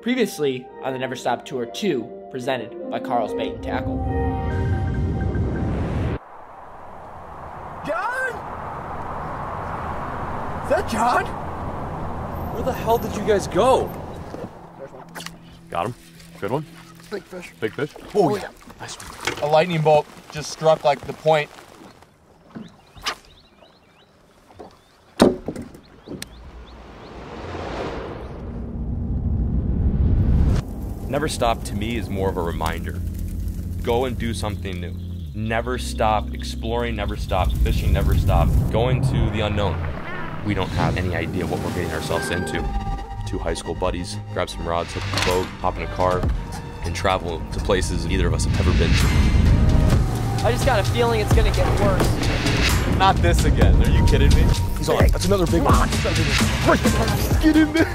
Previously on the Never Stop Tour 2, presented by Carl's Bait and Tackle. John? Is that John? Where the hell did you guys go? Got him. Good one. Big fish. Big fish? Oh, yeah. Nice one. A lightning bolt just struck like the point. Never stop to me is more of a reminder. Go and do something new. Never stop exploring, never stop fishing, never stop going to the unknown. We don't have any idea what we're getting ourselves into. Two high school buddies, grab some rods, hit the boat, hop in a car, and travel to places neither of us have ever been to. I just got a feeling it's gonna get worse. Not this again, are you kidding me? He's on, that's another big one. Get in there!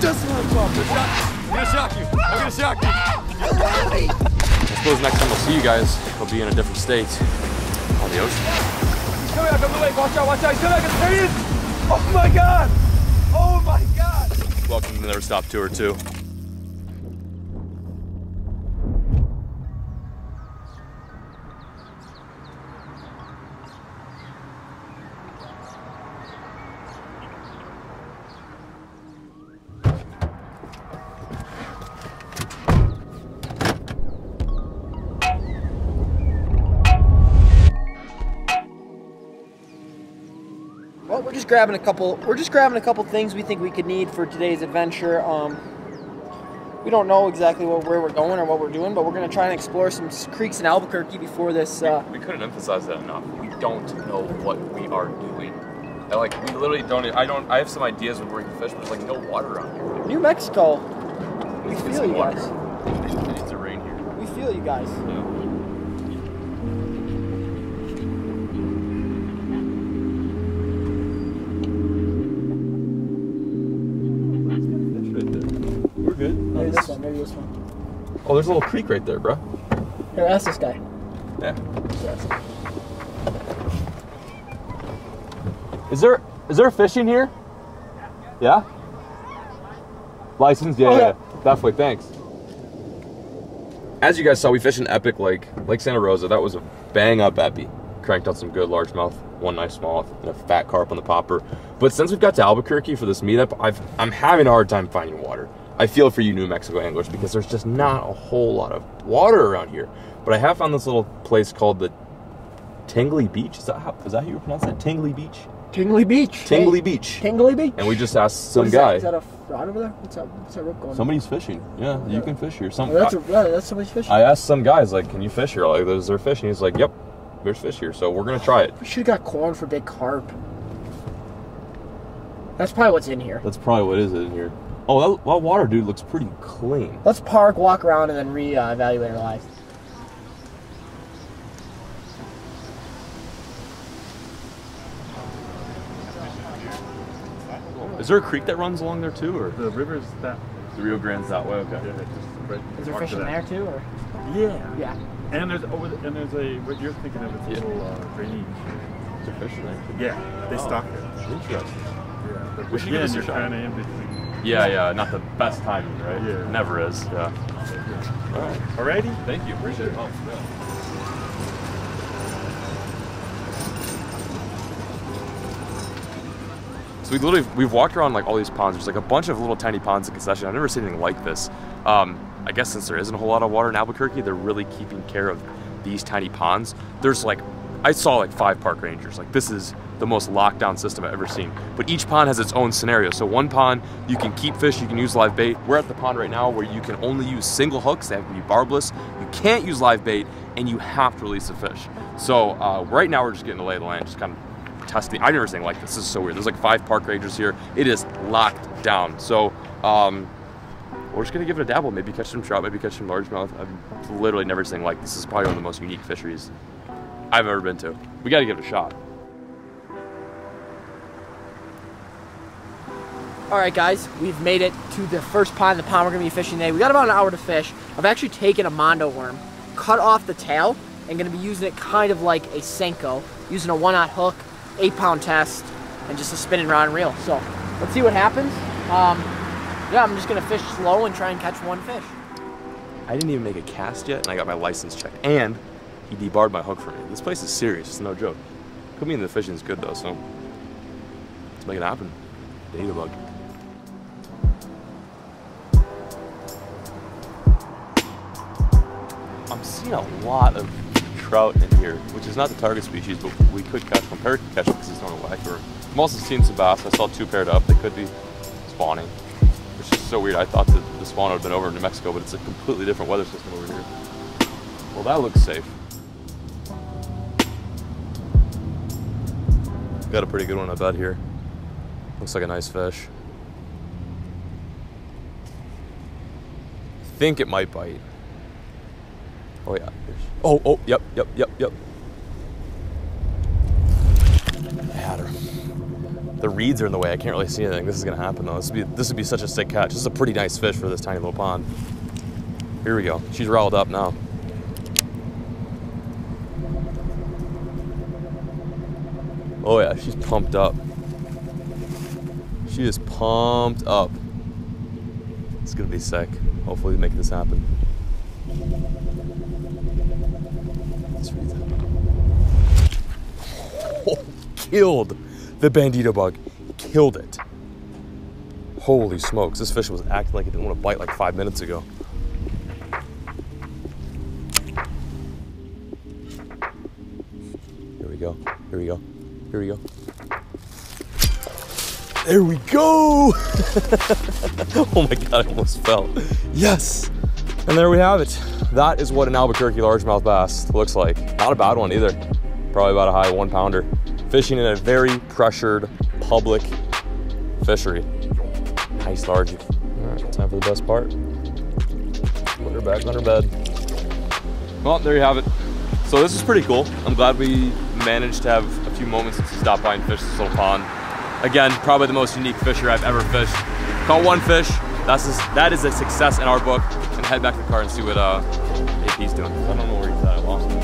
Just what I'm talking about. I'm gonna shock you. I'm gonna shock you. I suppose next time we'll see you guys, we'll be in a different state on the ocean. He's coming out of the lake. Watch out, watch out. He's coming out. There he is. Oh my God. Oh my God. Welcome to the Never Stop Tour 2. Well, we're just grabbing a couple things we think we could need for today's adventure. We don't know exactly where we're going or what we're doing, but we're gonna try and explore some creeks in Albuquerque before this. We couldn't emphasize that enough. We don't know what we are doing. We literally don't. I have some ideas of where we can fish, but there's like no water around here. New Mexico. We Let's get feel some you water. guys. It needs to rain here. We feel you guys. Yeah. We're good. Maybe this one. Maybe this one. Oh, there's a little creek right there, bro. Here, ask this guy. Yeah. Yes. Is there fishing here? Yeah? License? Yeah, yeah. Definitely, thanks. As you guys saw, we fished an epic lake, Lake Santa Rosa. That was a bang-up epi. Cranked out some good largemouth, one nice smallmouth, and a fat carp on the popper. But since we've got to Albuquerque for this meetup, I'm having a hard time finding water. I feel for you New Mexico anglers because there's just not a whole lot of water around here. But I have found this little place called the Tingley Beach. Is that how you pronounce that? Tingley Beach? Tingley Beach. Tingley Beach. Tingley Beach. And we just asked some guy. Is that a rod over there? What's that rope going? Somebody's fishing. Yeah, you can fish here. That's somebody's fishing. I asked some guys, like, can you fish here? Like, is there fish? And he's like, yep, there's fish here. So we're going to try it. We should have got corn for big carp. That's probably what's in here. That's probably what is in here. Oh, that water, dude, looks pretty clean. Let's park, walk around, and then re-evaluate our lives. Is there a creek that runs along there too, or The river's that. the Rio Grande's that way? Okay. Yeah, just right. Is there north fish of in that. there too, or? Yeah. Yeah. And there's a what you're thinking of. It's a little drainage. Is there fish in there? Yeah, they stock it. Interesting. Yeah. But We should give again, this a you're shot. kind of in between. Yeah, not the best timing, right? Yeah. Never is. Yeah. All right. Alrighty. Thank you. Appreciate it. Oh, yeah. So we've walked around like all these ponds. There's like a bunch of little tiny ponds in concession. I've never seen anything like this. I guess since there isn't a whole lot of water in Albuquerque, they're really keeping care of these tiny ponds. There's like, I saw like 5 park rangers. Like this is the most lockdown system I've ever seen. But each pond has its own scenario. So one pond, you can keep fish, you can use live bait. We're at the pond right now where you can only use single hooks. They have to be barbless. You can't use live bait, and you have to release the fish. So right now we're just getting to lay of the land, just kind of testing. I've never seen like this. This is so weird. There's like 5 park rangers here. It is locked down. So we're just gonna give it a dabble. Maybe catch some trout, maybe catch some largemouth. I've literally never seen like this. Is probably one of the most unique fisheries I've ever been to. We got to give it a shot. All right, guys, we've made it to the first pond, the pond we're gonna be fishing today. We got about an hour to fish. I've actually taken a mondo worm, cut off the tail, and gonna be using it kind of like a Senko, using a 1/0 hook, 8-pound test, and just a spinning rod and reel. So let's see what happens. Yeah, I'm just gonna fish slow and try and catch one fish. I didn't even make a cast yet, and I got my license checked. And he debarred my hook for me. This place is serious. It's no joke. Could mean the fishing's good though, so let's make it happen. Data bug. I'm seeing a lot of trout in here, which is not the target species, but we could catch one. Perry could catch it because he's throwing a whacker. I'm also seeing some bass. I saw 2 paired up. They could be spawning, which is so weird. I thought that the spawn would have been over in New Mexico, but it's a completely different weather system over here. Well, that looks safe. Got a pretty good one, I bet, here. Looks like a nice fish. I think it might bite. Oh yeah. Oh, yep. I had her. The reeds are in the way. I can't really see anything. This is gonna happen though. This would be such a sick catch. This is a pretty nice fish for this tiny little pond. Here we go. She's riled up now. Oh yeah, she's pumped up. She is pumped up. It's gonna be sick. Hopefully we make this happen. Let's read that. Oh, killed the bandito bug. Killed it. Holy smokes, this fish was acting like it didn't want to bite like 5 minutes ago. Here we go. Here we go. Here we go. There we go! Oh my god, I almost fell. Yes! And there we have it. That is what an Albuquerque largemouth bass looks like. Not a bad one either. Probably about a high 1 pounder. Fishing in a very pressured public fishery. Nice largie. All right, time for the best part. Put her back on her bed. Well, there you have it. So this is pretty cool. I'm glad we managed to have a few moments since we stopped by and fished this little pond. Again, probably the most unique fishery I've ever fished. Caught 1 fish. That is a success in our book. And head back to the car and see what AP's doing. I don't know where he's at. I lost him.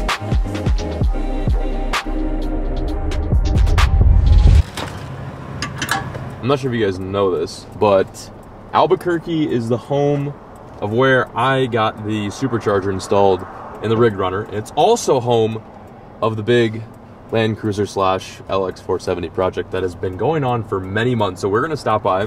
I'm not sure if you guys know this, but Albuquerque is the home of where I got the supercharger installed in the rig runner. And it's also home of the big Land Cruiser / LX 470 project that has been going on for many months. So we're gonna stop by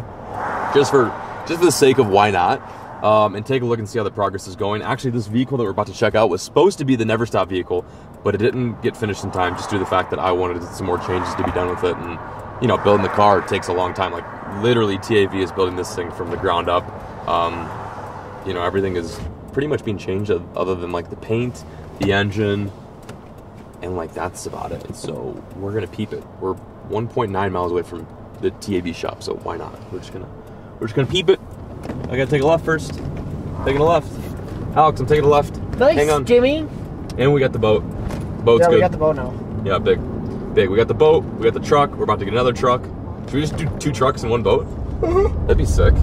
just for the sake of why not, and take a look and see how the progress is going. Actually, this vehicle that we're about to check out was supposed to be the Never Stop vehicle, but it didn't get finished in time just due to the fact that I wanted some more changes to be done with it. And you know, building the car takes a long time. Like literally TAV is building this thing from the ground up. You know, everything is pretty much being changed other than like the paint, the engine, and like that's about it. And so we're gonna peep it. We're 1.9 miles away from the TAV shop, so why not? We're just gonna peep it. I gotta take a left first. Taking a left. Alex, I'm taking a left. Nice, hang on. Jimmy. And we got the boat. Boat's yeah, good. We got the boat now. Yeah, big. We got the boat. We got the truck. We're about to get another truck. Should we just do 2 trucks in 1 boat? That'd be sick.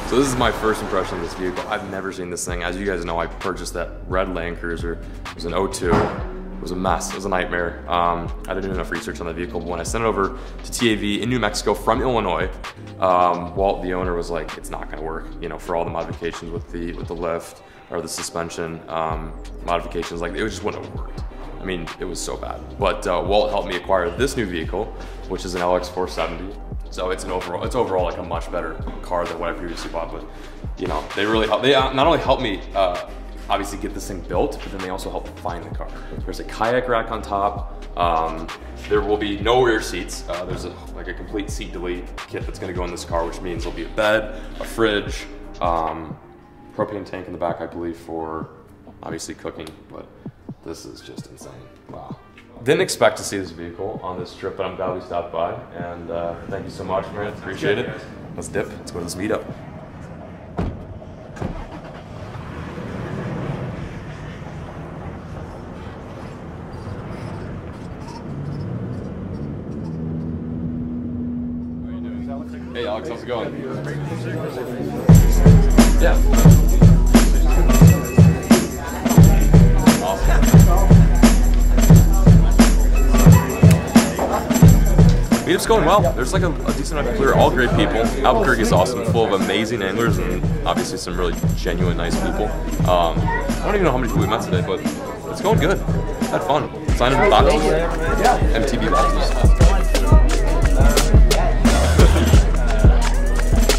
So this is my first impression of this vehicle. I've never seen this thing. As you guys know, I purchased that red Land Cruiser. It was an 02. It was a mess. It was a nightmare. I didn't do enough research on the vehicle, but when I sent it over to TAV in New Mexico from Illinois, Walt, the owner, was like, "It's not going to work." You know, for all the modifications with the lift or the suspension modifications, like it just wouldn't have worked. I mean, it was so bad. But Walt helped me acquire this new vehicle, which is an LX 470. So it's overall like a much better car than what I previously bought. But you know, they really helped. They not only helped me obviously get this thing built, but then they also helped find the car. There's a kayak rack on top. There will be no rear seats. There's like a complete seat delete kit that's gonna go in this car, which means there'll be a bed, a fridge, propane tank in the back, I believe, for obviously cooking. But this is just insane. Wow. Didn't expect to see this vehicle on this trip, but I'm glad we stopped by. And thank you so much, man. Appreciate it. Let's dip. Let's go to this meetup. Hey Alex, how's it going? Yeah. it's going well. There's like a decent amount of people here, all great people. Albuquerque is awesome, full of amazing anglers and obviously some really genuine, nice people. I don't even know how many people we met today, but it's going good. Had fun. Signed in boxes. MTV boxes.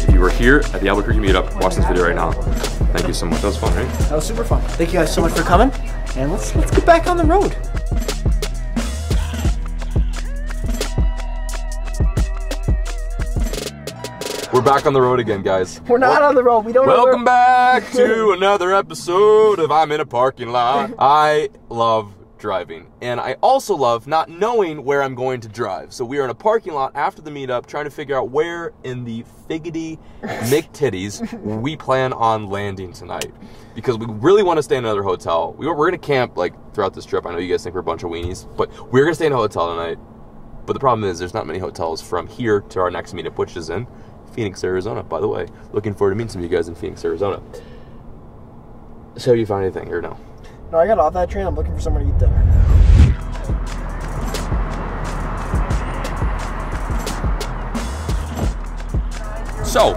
If you were here at the Albuquerque meetup, watch this video right now. Thank you so much. That was fun, right? That was super fun. Thank you guys so much for coming, and let's get back on the road. We're back on the road again, guys. We're not on the road. We don't know. Welcome back to another episode of I'm in a Parking Lot. I love driving, and I also love not knowing where I'm going to drive. So we are in a parking lot after the meetup trying to figure out where in the figgity McTitties we plan on landing tonight, because we really want to stay in another hotel. We're going to camp like throughout this trip. I know you guys think we're a bunch of weenies, but we're going to stay in a hotel tonight. But the problem is there's not many hotels from here to our next meetup, which is in Phoenix, Arizona, by the way. Looking forward to meeting some of you guys in Phoenix, Arizona. So you found anything or no? No, I got off that train. I'm looking for somewhere to eat dinner. So,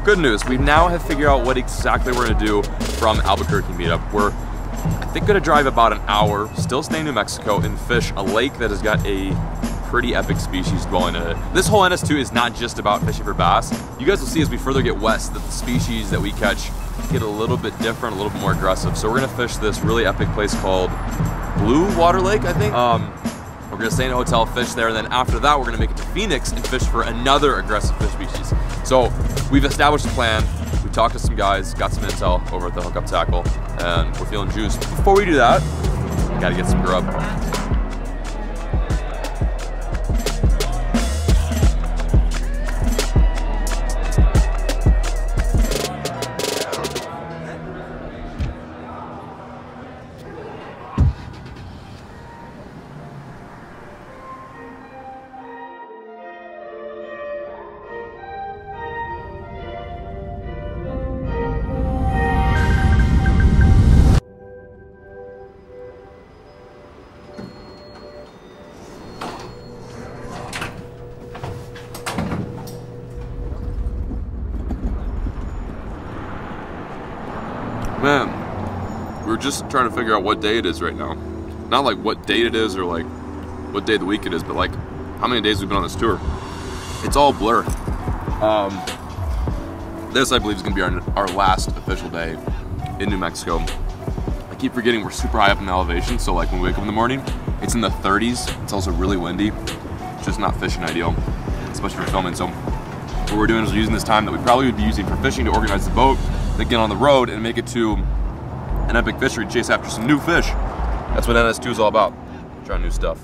good news. We now have figured out what exactly we're going to do from Albuquerque meetup. We're, I think, going to drive about an hour, still stay in New Mexico, and fish a lake that has got a pretty epic species dwelling in it. This whole NS2 is not just about fishing for bass. You guys will see as we further get west that the species that we catch get a little bit different, a little bit more aggressive. So we're gonna fish this really epic place called Blue Water Lake, I think. We're gonna stay in a hotel, fish there, and then after that we're gonna make it to Phoenix and fish for another aggressive fish species. So we've established a plan. We talked to some guys, got some intel over at the Hookup Tackle, and we're feeling juiced. Before we do that, we gotta get some grub. Man, we're just trying to figure out what day it is right now. Not like what date it is or like what day of the week it is, but like how many days we've been on this tour. It's all blur. This, I believe, is gonna be our last official day in New Mexico. I keep forgetting we're super high up in the elevation, so like when we wake up in the morning, it's in the 30s. It's also really windy. It's just not fishing ideal, especially for filming. So what we're doing is we're using this time that we probably would be using for fishing to organize the boat, then get on the road and make it to an epic fishery to chase after some new fish. That's what NS2 is all about, trying new stuff.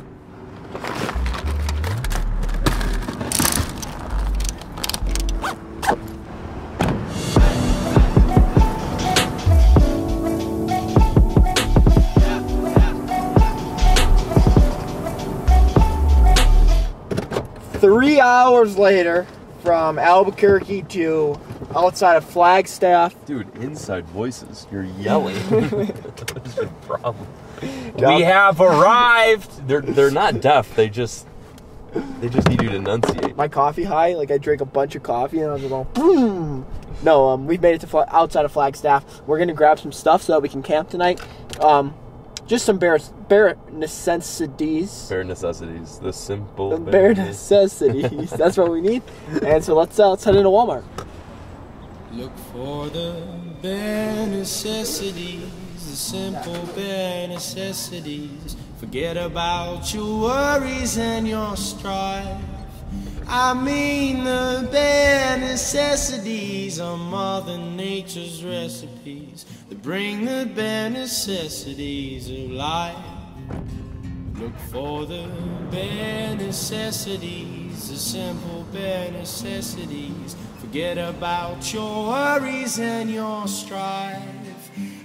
Three hours later, from Albuquerque to outside of Flagstaff. Dude, inside voices, you're yelling. What's your problem? We have arrived. They're not deaf. They just need you to enunciate. My coffee high, like I drank a bunch of coffee and I was just going, boom. No, we've made it to outside of Flagstaff. We're gonna grab some stuff so that we can camp tonight. Just some bare necessities. Bare necessities. The simple bare necessities. That's what we need. And so let's head into Walmart. Look for the bare necessities, the simple bare necessities. Forget about your worries and your strife. I mean the bare necessities are Mother Nature's recipes that bring the bare necessities of life. Look for the bare necessities, the simple bare necessities. Forget about your worries and your strife.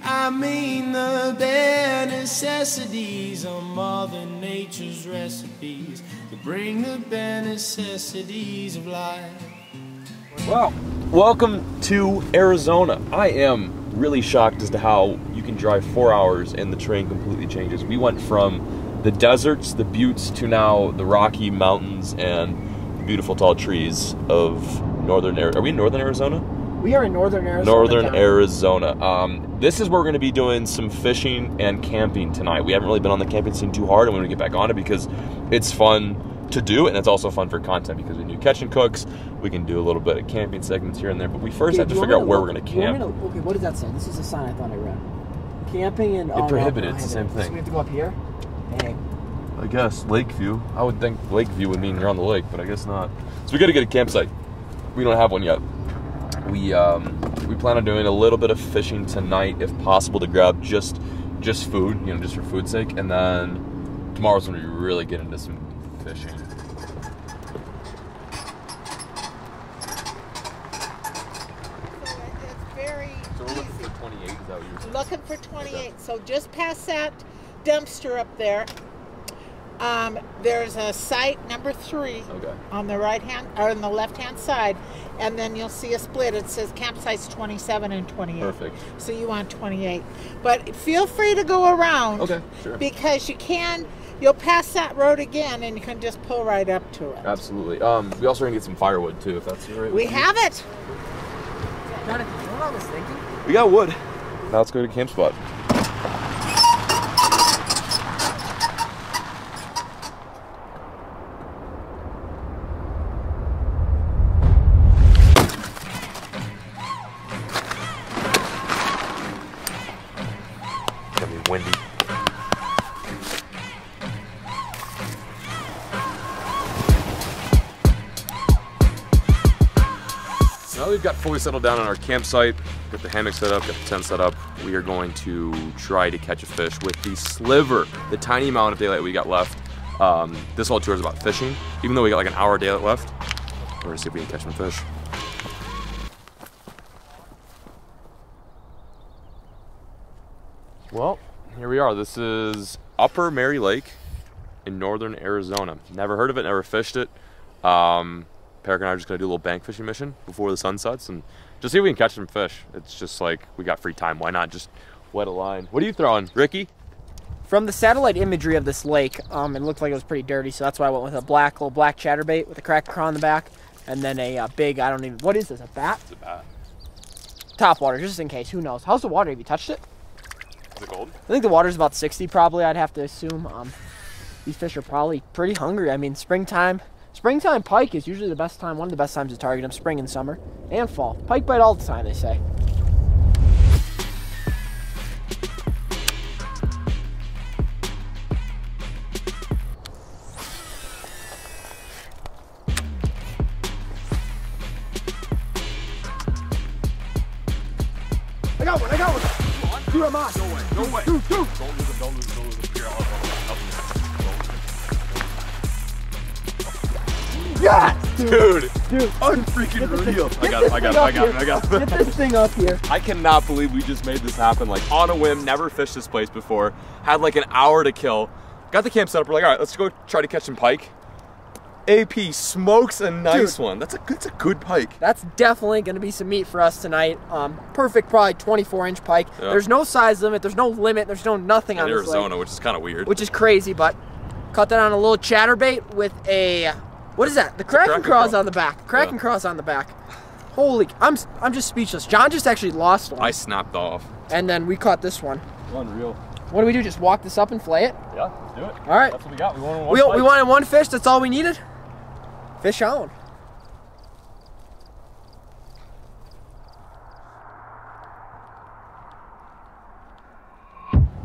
I mean the bare necessities are Mother Nature's recipes that bring the bare necessities of life. Wow. Welcome to Arizona. I am really shocked as to how you can drive 4 hours and the terrain completely changes. We went from the deserts, the buttes, to now the Rocky Mountains and beautiful tall trees of northern Arizona. Are we in northern Arizona? We are in northern Arizona. Northern Arizona. This is where we're going to be doing some fishing and camping tonight. We haven't really been on the camping scene too hard, and we're going to get back on it because it's fun to do, and it's also fun for content because we do catch and cooks. We can do a little bit of camping segments here and there, but we first have to figure out where we're going to camp. Okay, what does that say? This is a sign I thought I read. Camping and... It's prohibited. It's the same thing. So we have to go up here? Dang. I guess Lakeview. I would think Lakeview would mean you're on the lake, but I guess not. So we got to get a campsite. We don't have one yet. We plan on doing a little bit of fishing tonight, if possible, to grab just food, you know, just for food's sake, and then tomorrow's when we really get into some fishing. It's very So we're looking easy. for 28. Is that what you were saying? Looking for 28. Okay. So just past that dumpster up there, there's a site number 3 Okay. on the right hand or on the left hand side, and then you'll see a split. It says campsites 27 and 28. Perfect. So you want 28, but feel free to go around. Okay, sure. Because you'll pass that road again, and you can just pull right up to it. Absolutely. We also gonna get some firewood too, if that's all right. We with you. have it. Jonathan, you know what I was thinking? We got wood. Now let's go to camp spot. It's gonna be windy. Now that we've got fully settled down on our campsite, got the hammock set up, got the tent set up, we are going to try to catch a fish with the sliver, the tiny amount of daylight we got left. This whole tour is about fishing. Even though we got like an hour of daylight left, we're gonna see if we can catch some fish. Well, here we are. This is Upper Mary Lake in northern Arizona. Never heard of it, never fished it. Peric and I are just gonna do a little bank fishing mission before the sun sets and just see if we can catch some fish. It's just like, we got free time. Why not just wet a line? What are you throwing, Ricky? From the satellite imagery of this lake, it looked like it was pretty dirty, so that's why I went with a little black chatterbait with a cracked craw on the back, and then a big, I don't even, what is this, a bat? It's a bat. Top water, just in case, who knows. How's the water? Have you touched it? Is it cold? I think the water's about 60 probably, I'd have to assume. These fish are probably pretty hungry. I mean, springtime pike is usually the best time, one of the best times to target them, spring and summer, and fall. Pike bite all the time, they say. I got one. Dude, I'm on. No way. Dude. Don't lose him. Here, I'll Yes, Dude, unfreaking real. I got it. Get this thing up here. I cannot believe we just made this happen, like on a whim. Never fished this place before. Had like an hour to kill. Got the camp set up. We're like, all right, let's go try to catch some pike. AP smokes a nice one. That's a good pike. That's definitely going to be some meat for us tonight. Perfect, probably 24-inch pike. Yep. There's no size limit. There's no limit. There's no nothing In on this Arizona, lake, which is kind of weird. which is crazy. But caught that on a little chatterbait with a, what is that? The Kraken craw's on the back. Kraken craw's on the back. Holy, I'm just speechless. John just actually lost one. I snapped off. And then we caught this one. Unreal. What do we do? Just walk this up and flay it? Yeah, let's do it. All right. That's what we got. We wanted one. We wanted one fish. That's all we needed. Fish on.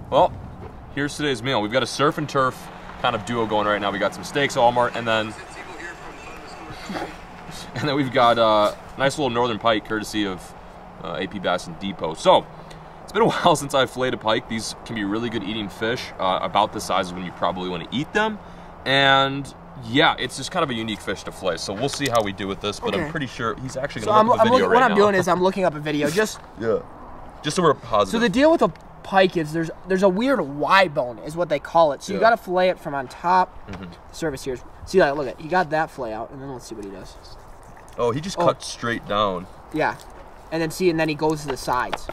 Well, here's today's meal. We've got a surf and turf kind of duo going right now. We got some steaks, Walmart, and then we've got a nice little northern pike, courtesy of AP Bass and Depot. So it's been a while since I've filleted a pike. These can be really good eating fish, about the size of when you probably want to eat them, and yeah, it's just kind of a unique fish to flay. So we'll see how we do with this, but I'm pretty sure he's actually So going to look up a video right now. what I'm doing is I'm looking up a video. Just so we're positive. So the deal with a pike is there's a weird Y bone is what they call it. So you got to fillet it from on top. The surface here. See that? Look at, he got that fillet out, and then let's see what he does. Oh, he just cut straight down. Yeah, and then see, and then he goes to the sides.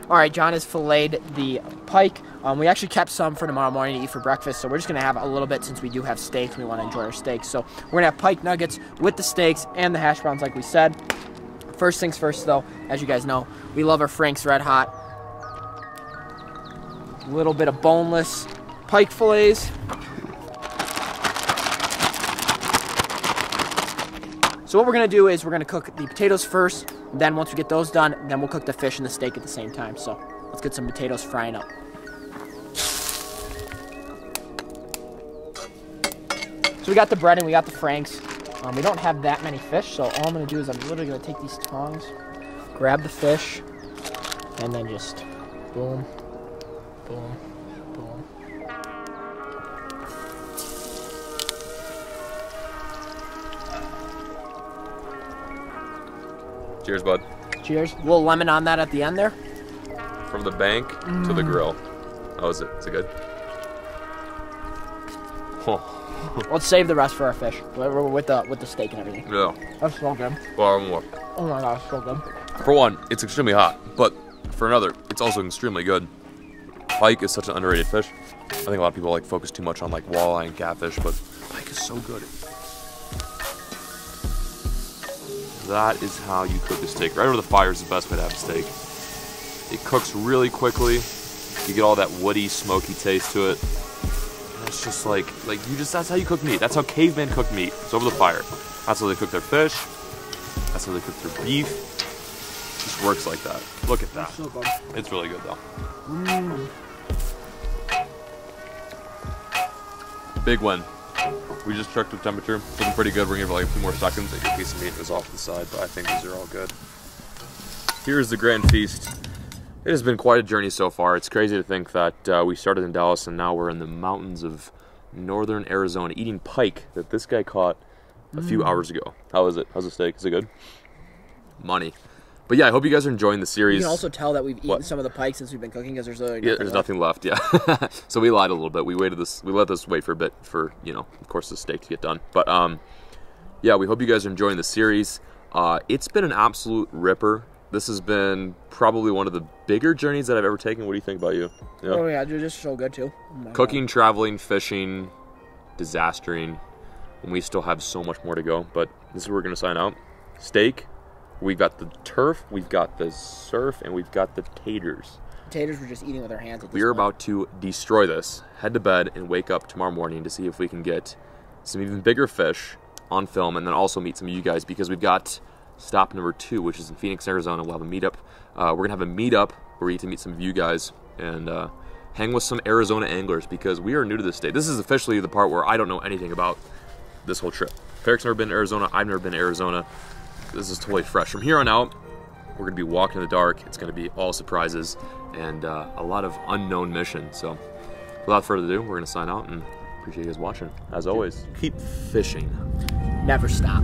All right, John has filleted the pike. We actually kept some for tomorrow morning to eat for breakfast, so we're just going to have a little bit since we do have steaks. We want to enjoy our steaks. So we're going to have pike nuggets with the steaks and the hash browns like we said. First things first, though, as you guys know, we love our Frank's Red Hot. A little bit of boneless pike fillets. So what we're going to do is we're going to cook the potatoes first. Then once we get those done, then we'll cook the fish and the steak at the same time. So let's get some potatoes frying up. So we got the bread and we got the Franks. We don't have that many fish, so all I'm going to do is I'm literally going to take these tongs, grab the fish, and then just boom, boom, boom. Cheers, bud. Cheers. A little lemon on that at the end there. From the bank to the grill. How is it? Is it good? Oh. Let's save the rest for our fish with the steak and everything. Yeah. That's so good. Well, more. Oh my gosh, so good. For one, it's extremely hot, but for another, it's also extremely good. Pike is such an underrated fish. I think a lot of people like focus too much on like walleye and catfish, but pike is so good. That is how you cook a steak. Right over the fire is the best way to have a steak. It cooks really quickly. You get all that woody, smoky taste to it. And it's just like that's how you cook meat. That's how cavemen cook meat. It's over the fire. That's how they cook their fish. That's how they cook their beef. It just works like that. Look at that. So good. It's really good though. Big one. We just checked the temperature. It's looking pretty good. We're gonna give it like a few more seconds. Like a piece of meat was off to the side, but I think these are all good. Here's the grand feast. It has been quite a journey so far. It's crazy to think that we started in Dallas and now we're in the mountains of northern Arizona eating pike that this guy caught a few hours ago. How is it? How's the steak? Is it good? Money. But yeah, I hope you guys are enjoying the series. You can also tell that we've eaten some of the pike since we've been cooking because there's nothing left. Yeah, so we lied a little bit. We let this wait for a bit for, you know, of course, the steak to get done. But yeah, we hope you guys are enjoying the series. It's been an absolute ripper. This has been probably one of the bigger journeys that I've ever taken. What do you think about you? Yeah. Oh yeah, they're just so good too. Oh Cooking, traveling, fishing, disastering, and we still have so much more to go. But this is where we're gonna sign out. Steak. We've got the turf, we've got the surf, and we've got the taters. Taters we're just eating with our hands at this We're point. about to destroy this, head to bed, and wake up tomorrow morning to see if we can get some even bigger fish on film, and then also meet some of you guys, because we've got stop number 2, which is in Phoenix, Arizona. We'll have a meetup. We're going to have a meetup where we get to meet some of you guys and hang with some Arizona anglers, because we are new to this state. This is officially the part where I don't know anything about this whole trip. Eric's never been to Arizona. I've never been to Arizona. This is totally fresh. From here on out, we're going to be walking in the dark. It's going to be all surprises and a lot of unknown missions. So without further ado, we're going to sign out and appreciate you guys watching. As always, keep fishing. Never stop.